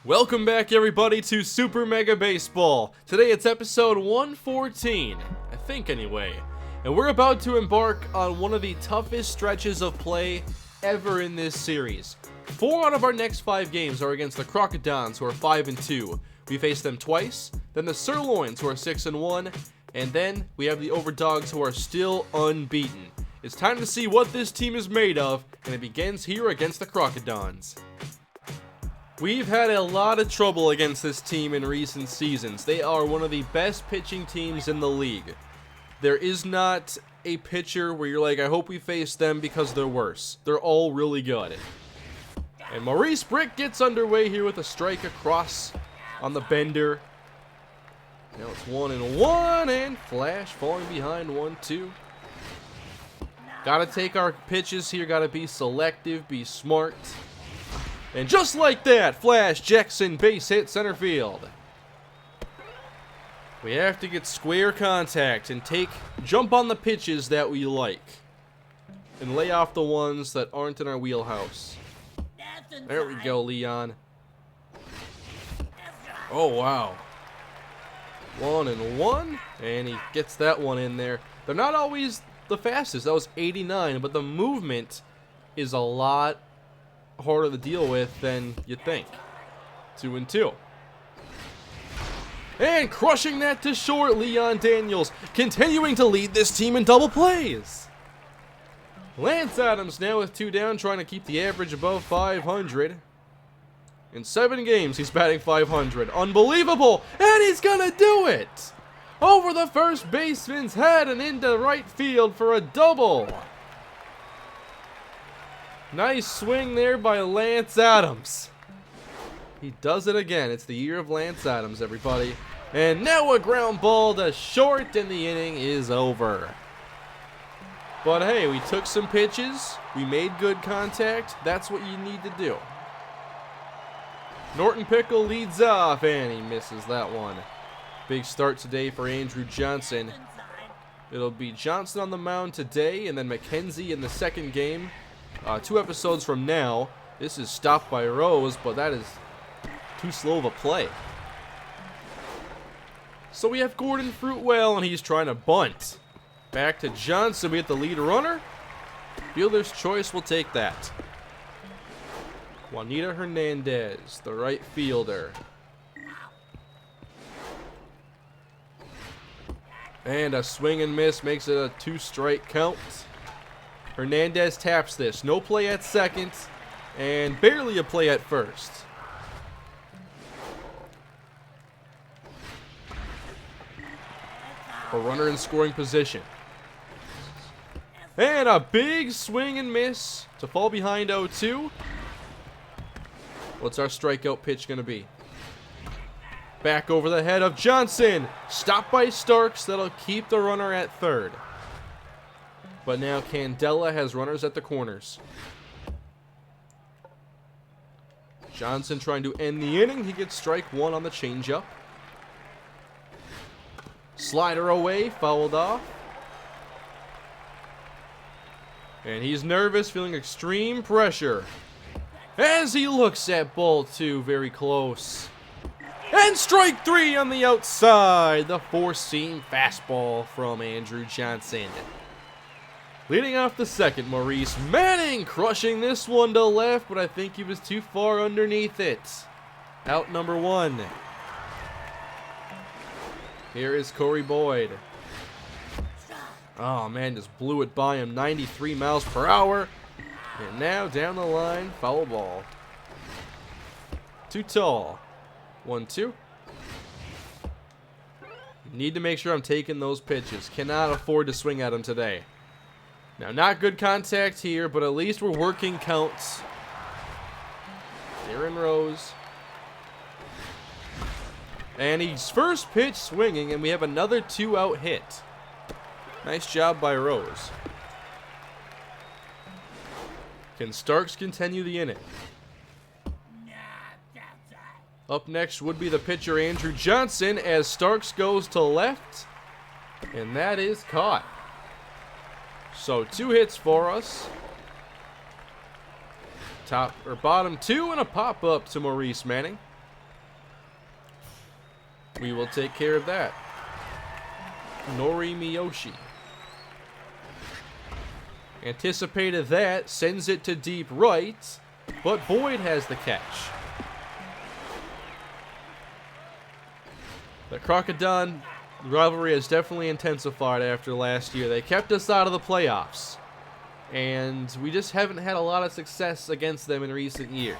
Welcome back, everybody, to Super Mega Baseball. Today it's episode 114, I think anyway, and we're about to embark on one of the toughest stretches of play ever in this series. 4 out of our next 5 games are against the Crocodons, who are 5-2. We face them twice, then the Sirloins, who are 6-1, and then we have the Overdogs, who are still unbeaten. It's time to see what this team is made of, and it begins here against the Crocodons. We've had a lot of trouble against this team in recent seasons. They are one of the best pitching teams in the league. There is not a pitcher where you're like, I hope we face them because they're worse. They're all really good. And Maurice Brick gets underway here with a strike across on the bender. Now it's 1-1, and Flash falling behind 1-2. Gotta take our pitches here, gotta be selective, be smart. And just like that, Flash Jackson base hit center field. We have to get square contact and jump on the pitches that we like. And lay off the ones that aren't in our wheelhouse. There we go, Leon. Oh, wow. 1-1, and he gets that one in there. They're not always the fastest. That was 89, but the movement is a lot harder to deal with than you think. 2-2. And crushing that to short, Leon Daniels continuing to lead this team in double plays. Lance Adams now with 2 down, trying to keep the average above 500. In 7 games, he's batting 500. Unbelievable! And he's gonna do it! Over the first baseman's head and into right field for a double. Nice swing there by Lance Adams. He does it again. It's the year of Lance Adams, everybody. And now a ground ball to short, and the inning is over. But hey, we took some pitches. We made good contact. That's what you need to do. Norton Pickle leads off, and he misses that one. Big start today for Andrew Johnson. It'll be Johnson on the mound today, and then McKenzie in the second game. 2 episodes from now. This is stopped by Rose, but that is too slow of a play. So we have Gordon Fruitwell, and he's trying to bunt. Back to Johnson. We get the lead runner. Fielder's choice will take that. Juanita Hernandez, the right fielder. And a swing and miss makes it a 2-strike count. Hernandez taps this. No play at second, and barely a play at first. A runner in scoring position. And a big swing and miss to fall behind 0-2. What's our strikeout pitch going to be? Back over the head of Johnson. Stopped by Starks. That'll keep the runner at third. But now Candela has runners at the corners. Johnson trying to end the inning. He gets strike 1 on the changeup. Slider away, fouled off. And he's nervous, feeling extreme pressure. As he looks at ball 2, very close. And strike 3 on the outside. The 4-seam fastball from Andrew Johnson. Leading off the second, Maurice Manning crushing this one to left, but I think he was too far underneath it. Out number 1. Here is Corey Boyd. Oh man, just blew it by him, 93 miles per hour. And now down the line, foul ball. Too tall. 1-2. Need to make sure I'm taking those pitches. Cannot afford to swing at them today. Now, not good contact here, but at least we're working counts. Darren Rose. And he's first pitch swinging, and we have another 2-out hit. Nice job by Rose. Can Starks continue the inning? Up next would be the pitcher Andrew Johnson as Starks goes to left. And that is caught. So 2 hits for us. Top or bottom 2 and a pop up to Maurice Manning. We will take care of that. Nori Miyoshi. Anticipated that, sends it to deep right, but Boyd has the catch. The Crocodile rivalry has definitely intensified after last year. They kept us out of the playoffs, and we just haven't had a lot of success against them in recent years.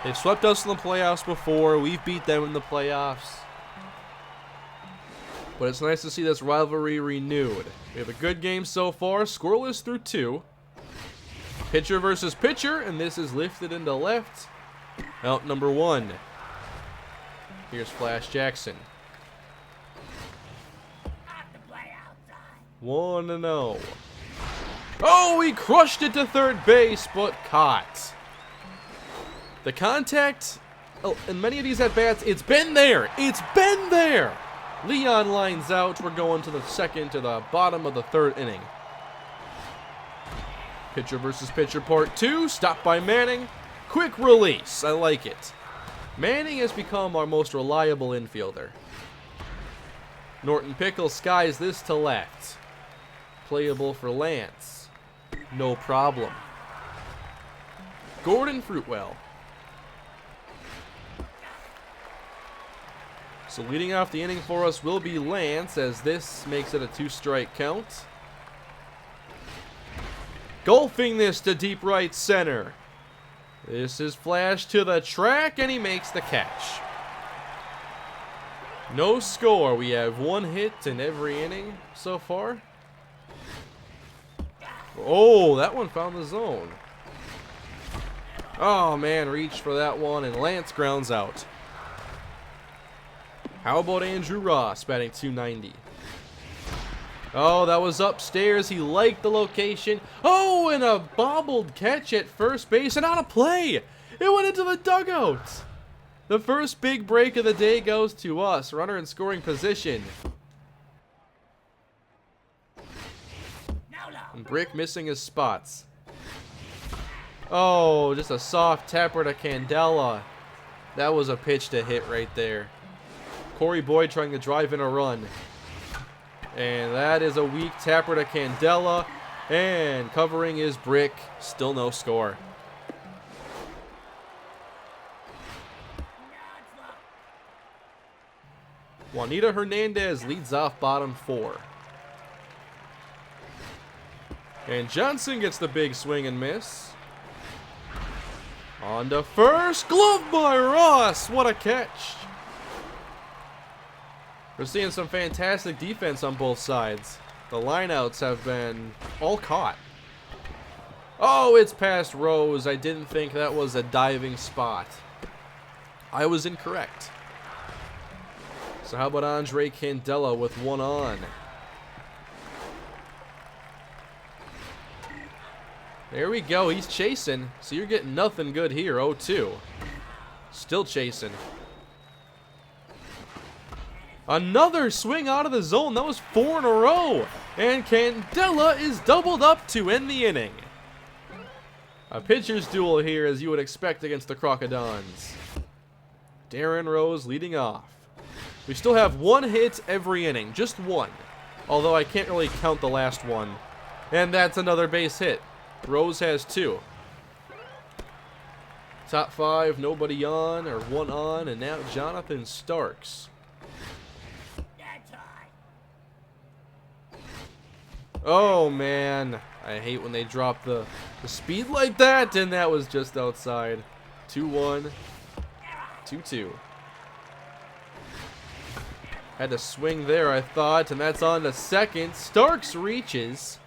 They've swept us in the playoffs before. We've beat them in the playoffs. But it's nice to see this rivalry renewed. We have a good game so far, scoreless through 2. Pitcher versus pitcher, and this is lifted into left. Out number 1. Here's Flash Jackson. 1-0. Oh, he crushed it to third base, but caught. The contact, in many of these at-bats, it's been there. It's been there. Leon lines out. We're going to the bottom of the 3rd inning. Pitcher versus pitcher part 2. Stopped by Manning. Quick release. I like it. Manning has become our most reliable infielder. Norton Pickle skies this to left. Playable for Lance. No problem. Gordon Fruitwell. So leading off the inning for us will be Lance, as this makes it a 2-strike count. Golfing this to deep right center. This is Flash to the track, and he makes the catch. No score. We have 1 hit in every inning so far. Oh, that one found the zone. Oh, man, reached for that one, and Lance grounds out. How about Andrew Ross batting .290? Oh, that was upstairs. He liked the location. Oh, and a bobbled catch at first base and out of play. It went into the dugout. The first big break of the day goes to us. Runner in scoring position. And Brick missing his spots. Oh, just a soft tapper to Candela. That was a pitch to hit right there. Corey Boyd trying to drive in a run. And that is a weak tapper to Candela. And covering is Brick. Still no score. Juanita Hernandez leads off bottom 4. And Johnson gets the big swing and miss. On to first. Glove by Ross. What a catch. We're seeing some fantastic defense on both sides. The lineouts have been all caught. Oh, it's past Rose. I didn't think that was a diving spot. I was incorrect. So how about Andre Candela with 1 on? There we go. He's chasing. So you're getting nothing good here. 0-2. Still chasing. Another swing out of the zone. That was 4 in a row. And Candela is doubled up to end the inning. A pitcher's duel here, as you would expect against the Crocodons. Darren Rose leading off. We still have 1 hit every inning. Just 1. Although I can't really count the last one. And that's another base hit. Rose has 2. Top 5, nobody on, or 1 on, and now Jonathan Starks. Oh, man. I hate when they drop the speed like that, and that was just outside. 2-1, 2-2. Had to swing there, I thought, and that's on to second. Starks reaches.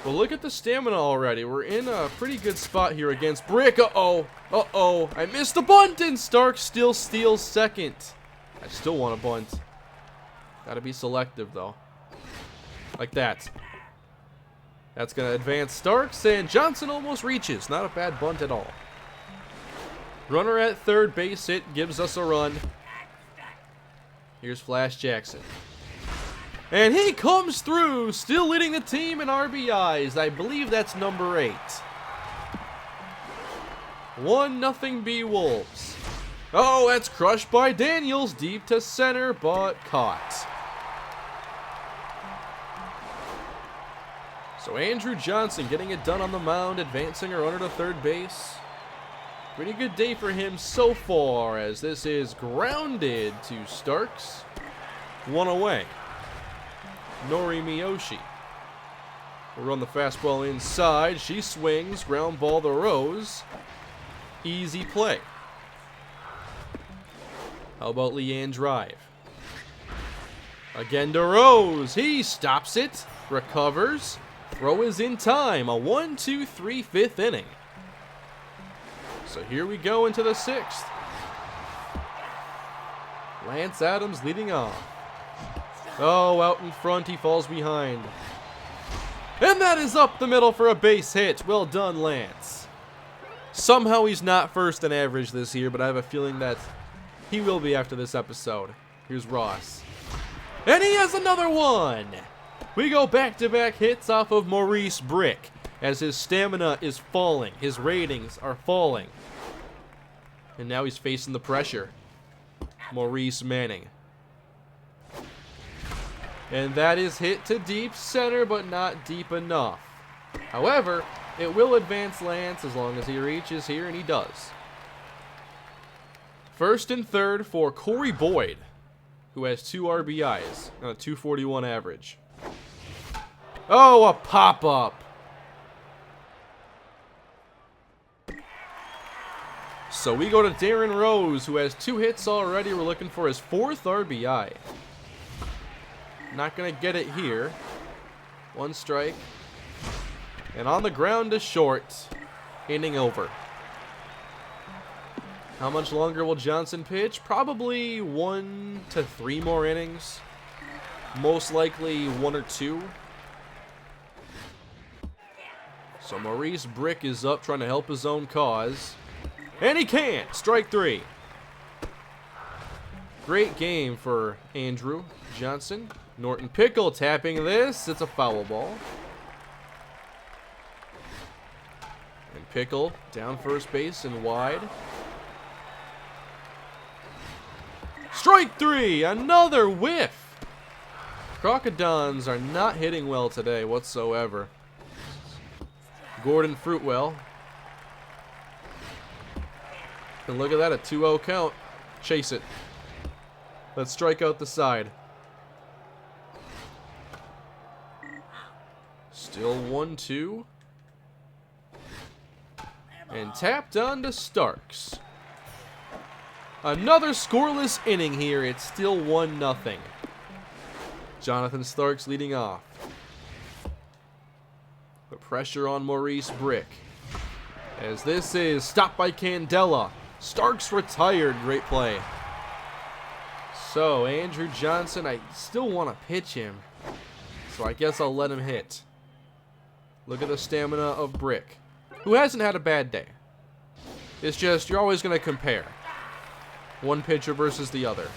Well, look at the stamina already. We're in a pretty good spot here against Brick. Uh-oh. Uh-oh. I missed the bunt, and Starks still steals second. I still want a bunt. Gotta be selective, though. Like that. That's going to advance Starks, and Johnson almost reaches. Not a bad bunt at all. Runner at third base hit gives us a run. Here's Flash Jackson. And he comes through, still leading the team in RBIs. I believe that's number 8. 1-0 B Wolves. Oh, that's crushed by Daniels. Deep to center, but caught. So Andrew Johnson getting it done on the mound, advancing a runner to third base. Pretty good day for him so far, as this is grounded to Starks. One away. Nori Miyoshi will run the fastball inside. She swings, ground ball to Rose. Easy play. How about Leanne Drive? Again to Rose. He stops it, recovers. Throw is in time. A 1-2-3 fifth inning. So here we go into the sixth. Lance Adams leading off. Oh, out in front, he falls behind. And that is up the middle for a base hit. Well done, Lance. Somehow he's not first in average this year, but I have a feeling that he will be after this episode. Here's Ross. And he has another one. We go back-to-back hits off of Maurice Brick as his stamina is falling. His ratings are falling. And now he's facing the pressure. Maurice Manning. And that is hit to deep center, but not deep enough. However, it will advance Lance as long as he reaches here, and he does. First and third for Corey Boyd, who has 2 RBIs on a 241 average. Oh, a pop-up. So we go to Darren Rose, who has 2 hits already. We're looking for his 4th RBI. Not going to get it here. 1 strike. And on the ground to short. Inning over. How much longer will Johnson pitch? Probably 1 to 3 more innings. Most likely 1 or 2. So Maurice Brick is up trying to help his own cause. And he can't! Strike 3. Great game for Andrew Johnson. Norton Pickle tapping this. It's a foul ball. And Pickle down first base and wide. Strike 3! Another whiff! Crocodons are not hitting well today whatsoever. Gordon Fruitwell. And look at that, a 2-0 count. Chase it. Let's strike out the side. Still 1-2. And tapped on to Starks. Another scoreless inning here. It's still 1-0. Jonathan Starks leading off. The pressure on Maurice Brick. As this is stopped by Candela. Starks retired. Great play. So, Andrew Johnson, I still want to pitch him. So I guess I'll let him hit. Look at the stamina of Brick, who hasn't had a bad day. It's just, you're always going to compare. One pitcher versus the other.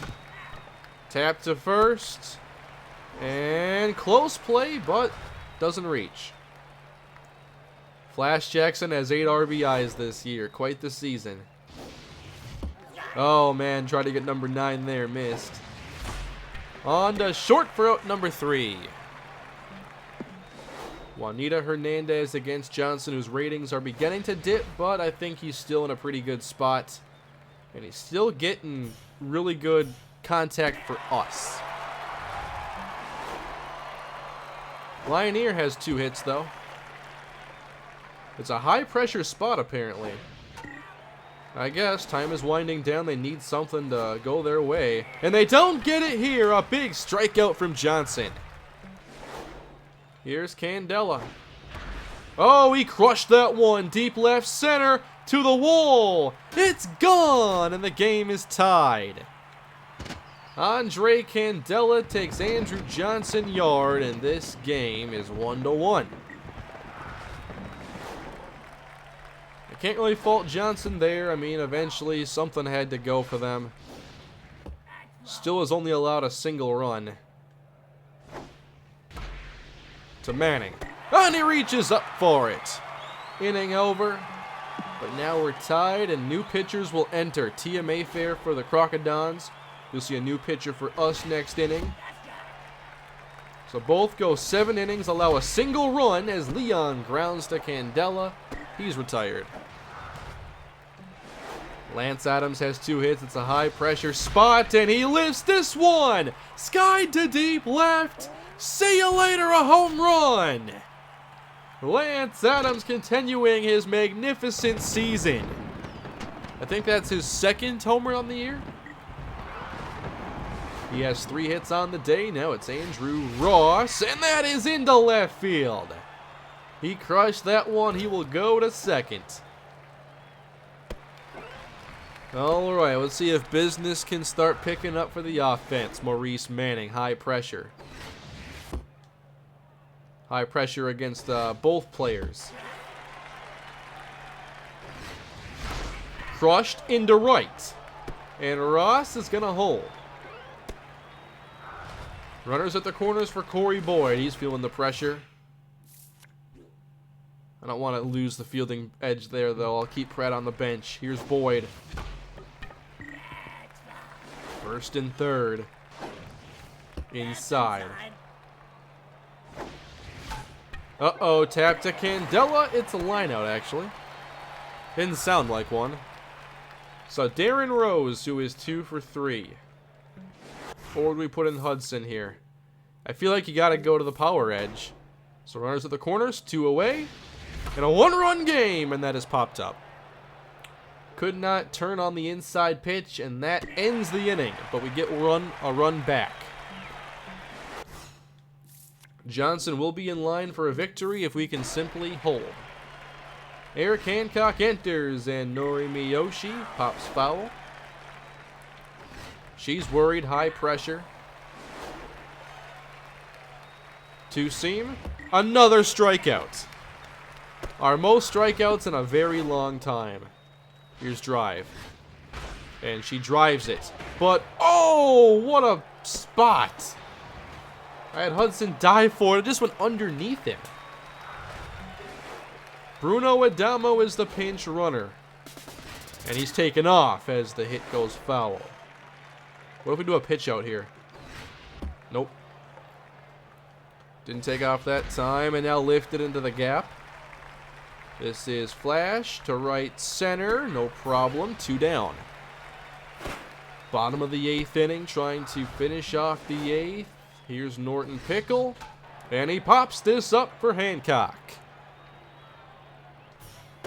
Tap to first. And close play, but doesn't reach. Flash Jackson has 8 RBIs this year. Quite the season. Oh, man. Tried to get number 9 there. Missed. On to short for out number 3. Juanita Hernandez against Johnson, whose ratings are beginning to dip, but I think he's still in a pretty good spot. And he's still getting really good contact for us. Lioneer has 2 hits, though. It's a high-pressure spot, apparently. I guess time is winding down. They need something to go their way. And they don't get it here. A big strikeout from Johnson. Here's Candela. Oh, he crushed that one. Deep left center to the wall. It's gone, and the game is tied. Andre Candela takes Andrew Johnson yard, and this game is 1-1. I can't really fault Johnson there. I mean, eventually something had to go for them. Still has only allowed a single run. To Manning. And he reaches up for it. Inning over. But now we're tied, and new pitchers will enter. Tia Mayfair for the Crocodons. You'll see a new pitcher for us next inning. So both go 7 innings, allow a single run as Leon grounds to Candela. He's retired. Lance Adams has 2 hits. It's a high-pressure spot, and he lifts this one. Sky to deep left. See you later, a home run. Lance Adams continuing his magnificent season. I think that's his 2nd homer on the year. He has 3 hits on the day. Now it's Andrew Ross, and that is into left field. He crushed that one. He will go to second. All right, let's see if business can start picking up for the offense. Maurice Manning, high pressure. High pressure against both players. Crushed into right. And Ross is going to hold. Runners at the corners for Corey Boyd. He's feeling the pressure. I don't want to lose the fielding edge there, though. I'll keep Pratt on the bench. Here's Boyd. 1st and 3rd. Inside. Uh-oh, tap to Candela. It's a line out, actually. Didn't sound like one. So Darren Rose, who is 2 for 3. Or would we put in Hudson here? I feel like you got to go to the power edge. So runners at the corners, 2 away. And a 1-run game, and that is popped up. Could not turn on the inside pitch, and that ends the inning. But we get a run back. Johnson will be in line for a victory if we can simply hold. Eric Hancock enters, and Nori Miyoshi pops foul. She's worried, high pressure. 2-seam. Another strikeout. Our most strikeouts in a very long time. Here's drive. And she drives it. But, oh, what a spot. I had Hudson dive for it. It just went underneath him. Bruno Adamo is the pinch runner. And he's taken off as the hit goes foul. What if we do a pitch out here? Nope. Didn't take off that time, and now lifted into the gap. This is flash to right center. No problem. 2 down. Bottom of the 8th inning, trying to finish off the 8th. Here's Norton Pickle, and he pops this up for Hancock.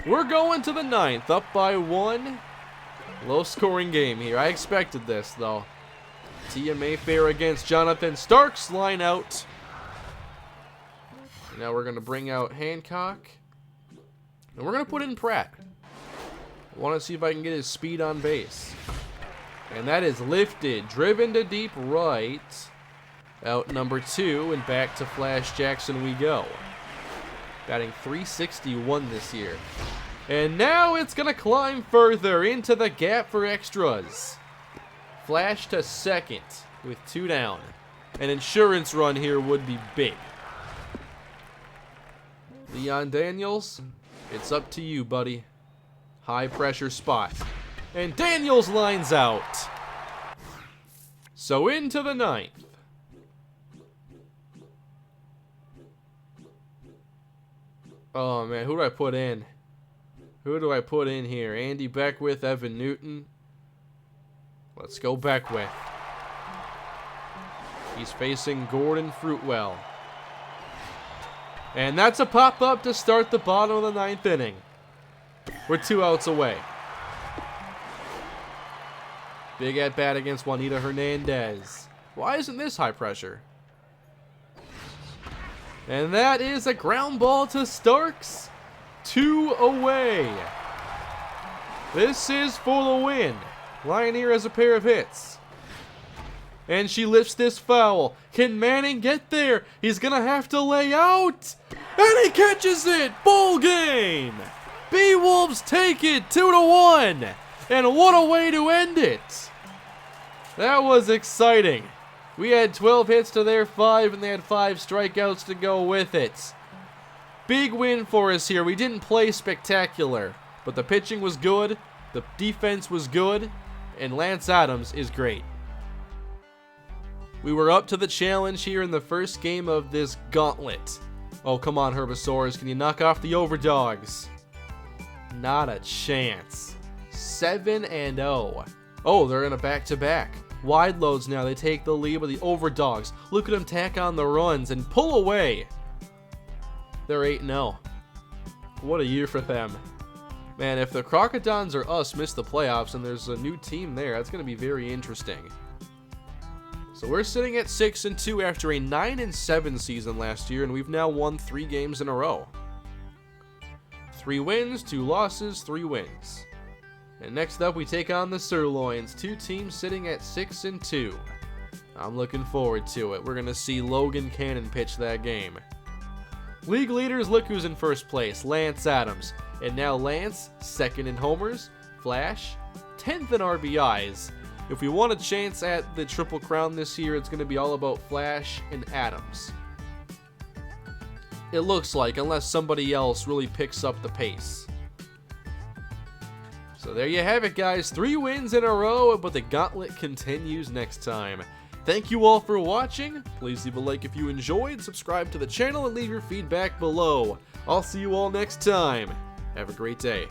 We're going to the 9th, up by 1. Low-scoring game here. I expected this, though. Tia Mayfair against Jonathan Starks, line out. Now we're going to bring out Hancock. And we're going to put in Pratt. I want to see if I can get his speed on base. And that is lifted, driven to deep right. Out number 2, and back to Flash Jackson we go. Batting .361 this year. And now it's going to climb further into the gap for extras. Flash to second with 2 down. An insurance run here would be big. Leon Daniels, it's up to you, buddy. High pressure spot. And Daniels lines out. So into the 9th. Oh, man, who do I put in? Who do I put in here? Andy Beckwith, Evan Newton. Let's go Beckwith. He's facing Gordon Fruitwell. And that's a pop-up to start the bottom of the 9th inning. We're 2 outs away. Big at-bat against Juanita Hernandez. Why isn't this high pressure? And that is a ground ball to Starks. 2 away. This is for the win. Lioneer has a pair of hits. And she lifts this foul. Can Manning get there? He's going to have to lay out. And he catches it. Ball game. B-Wolves take it 2-1. And what a way to end it. That was exciting. We had 12 hits to their 5, and they had 5 strikeouts to go with it. Big win for us here. We didn't play spectacular, But the pitching was good, the defense was good, and Lance Adams is great. We were up to the challenge here in the first game of this gauntlet. Oh, come on, Herbisaurs. Can you knock off the overdogs? Not a chance. 7-0. Oh, they're in a back-to-back. Wide loads now. They take the lead with the overdogs. Look at them tack on the runs and pull away. They're 8-0. What a year for them. Man, if the Crocodons or us miss the playoffs and there's a new team there, that's going to be very interesting. So we're sitting at 6-2 after a 9-7 season last year, and we've now won 3 games in a row. 3 wins, 2 losses, 3 wins. And next up, we take on the Sirloins, 2 teams sitting at 6-2. I'm looking forward to it. We're going to see Logan Cannon pitch that game. League leaders, look who's in first place, Lance Adams. And now Lance, 2nd in homers, Flash, 10th in RBIs. If we want a chance at the Triple Crown this year, it's going to be all about Flash and Adams. It looks like, unless somebody else really picks up the pace. So there you have it, guys. 3 wins in a row, but the gauntlet continues next time. Thank you all for watching. Please leave a like if you enjoyed, subscribe to the channel, and leave your feedback below. I'll see you all next time. Have a great day.